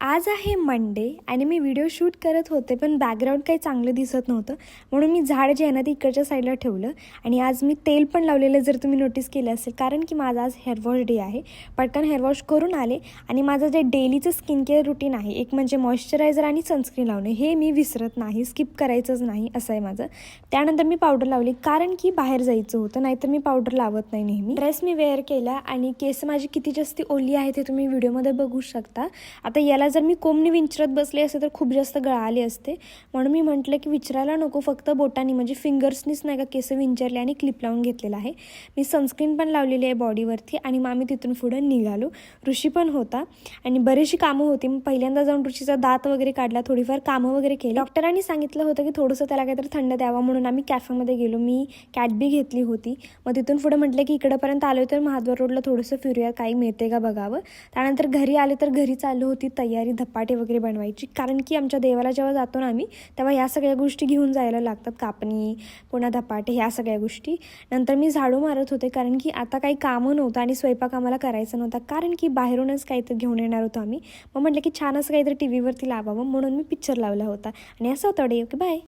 आज आहे मंडे आणि मी व्हिडिओ शूट करत होते, पण बॅकग्राऊंड काही चांगलं दिसत नव्हतं म्हणून मी झाड जे आहे ना ते इकडच्या साईडला ठेवलं. आणि आज मी तेल पण लावलेलं, जर तुम्ही नोटीस केलं असेल, कारण की माझा आज हेअरवॉश डे आहे. पटकन हेअरवॉश करून आले आणि माझं जे डेलीचं स्किन केअर रुटीन आहे, एक म्हणजे मॉइश्चरायझर आणि सनस्क्रीन लावणे, हे मी विसरत नाही, स्किप करायचंच नाही असं आहे माझं. त्यानंतर मी पावडर लावली, कारण की बाहेर जायचं होतं, नाहीतर मी पावडर लावत नाही नेहमी. ड्रेस मी वेअर केला आणि केस माझी किती जास्त ओली आहे ते तुम्ही व्हिडिओमध्ये बघू शकता. आता याला जर मी कोंबनी विंचरत बसले असते तर खूप जास्त गळाले असते, म्हणून मी म्हटलं की विचारायला नको, फक्त बोटांनी म्हणजे फिंगर्सनीच नाही का केस विंचरले आणि क्लिप लावून घेतलेला आहे. मी सनस्क्रीन पण लावलेली आहे बॉडीवरती आणि मग आम्ही तिथून पुढे निघालो. ऋषी पण होता आणि बरीचशी कामं होती. मी पहिल्यांदा जाऊन ऋषीचा दात वगैरे काढला, थोडीफार कामं वगैरे केली. डॉक्टरांनी सांगितलं होतं की थोडंसं त्याला काहीतरी थंड द्यावं, म्हणून आम्ही कॅफेमध्ये गेलो. मी कॅडबी घेतली होती. मग तिथून पुढे म्हटलं की इकडंपर्यंत आलो तर महाद्वार रोडला थोडंसं फिरूया, काही मिळते का बघावं. त्यानंतर घरी आले तर घरी चालू होती तयारी धपाटे वगैरे बनवायची, कारण की आमच्या देवाला जेव्हा जातो ना आम्ही, तेव्हा ह्या सगळ्या गोष्टी घेऊन जायला लागतात, कापणी पुन्हा धपाटे ह्या सगळ्या गोष्टी. नंतर मी झाडू मारत होते, कारण की आता काही कामं नव्हतं आणि स्वयंपाक आम्हाला करायचा नव्हता, कारण की बाहेरूनच काहीतरी घेऊन येणार होतो आम्ही. मग म्हटलं की छान असं काहीतरी टी व्हीवरती लावावं, म्हणून मी पिक्चर लावला होता. आणि असं होतं डे. Okay, bye.